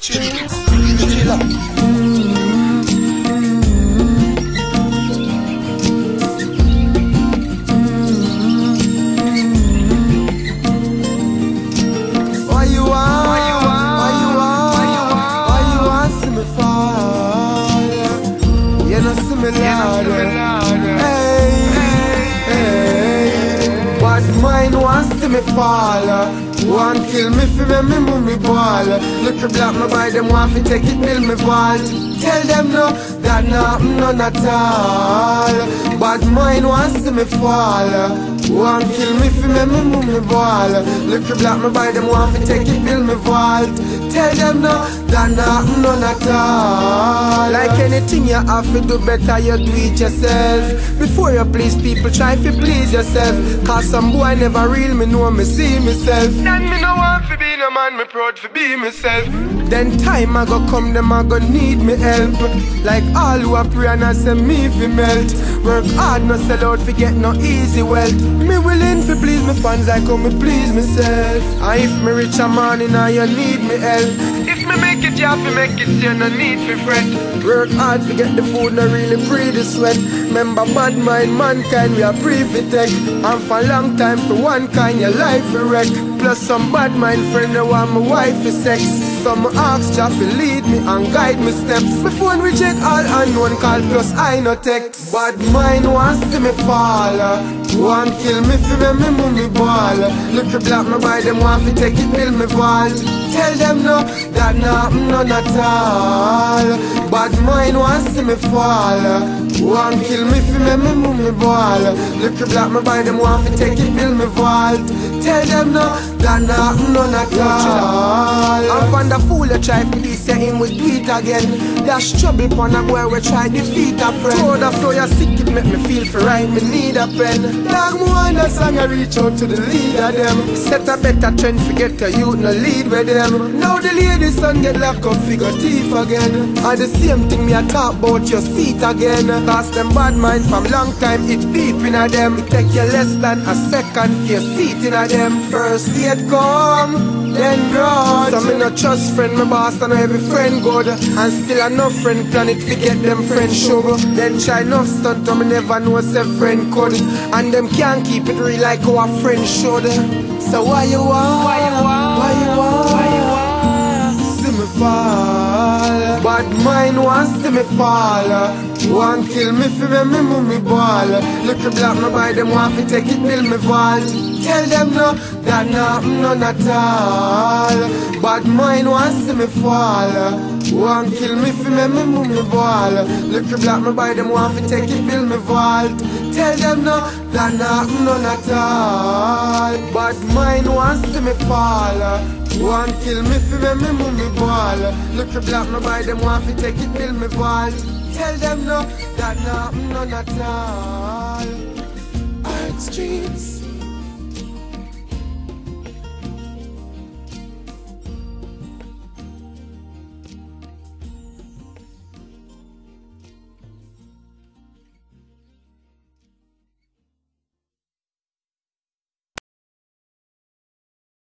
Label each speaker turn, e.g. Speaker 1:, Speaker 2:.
Speaker 1: Chill out. Why you want see me fall? You know see me louder. Hey, Badmind want see me fall. Want kill me fi make me move me ball. Look at black me buy them want fi take it build me ball. Tell them no, that nothing none at all. Badmind want see me fall. Want kill me fi make me move me ball. Look at black me buy them want fi take it build me vault. Tell them no, that nothing none at all. Like anything you have to do better, you do it yourself. Before you please people, try to please yourself. Cause some boy never real, me know me see myself. Then me no want to be no man, me proud to be myself. Then time I go come, them I go need me help. Like all who are pray and I say me fi melt. Work hard, no sell out, fi get no easy wealth. Me willing to please me fans like how me please myself. And if me rich a man in you need me help. If me make it, you have to make it, you no need to fret. Work hard to get the food, no really breathe the sweat. Remember Badmind, mankind, we are pre-tech. And for a long time, for one kind, your life will wreck. Plus some Badmind friend, they want my wife for sex. Some ask Jah to lead me and guide me steps. My phone reject all unknown call, plus I no text. Badmind wants to see me fall. Want kill me fi make me move me ball. Look at black me buy them want fi take it build me vault. Tell them no, that nothing none at all. Badmind wants to see me fall. Want kill me fi make me move me ball. Look at black me buy them want fi take it build me vault. Tell them no, that nothing none at all. I'm from the fool that try for this, say him we do it again. There's trouble pon a boy we try defeat a friend. Throw the flow you sick, it make me feel for right, me need a pen. Dog me want a song, I reach out to the leader them. Set a better trend, forget the youth, no lead with them. Now the ladies son get locked up, figure teeth again. And the same thing me a talk about your seat again. Cause them Badmind from long time, it deep in a them. It take you less than a second for your seat in a them. First yet come, then grudge. So me no trust friend, my boss and every friend good. And still enough friend planet to get them friend sugar. Then try enough stunt to me never know say friend could. And them can't keep it real like our friend should. So why you want? See me fall. Badmind wants see me fall. Want kill me fi make me move me ball. Look at black me buy them want fi take it build me vault. Tell them no, that nothing none at all. Badmind wants see me fall. Want kill me fi make me move me ball. Look at black me buy them want fi take it build me vault. Tell them no, that nothing none at all. Badmind wants see me fall. Want kill me fi make me move me ball. Look at black me buy them want fi take it build me vault. Tell them no, that nothing none at all. Art streets.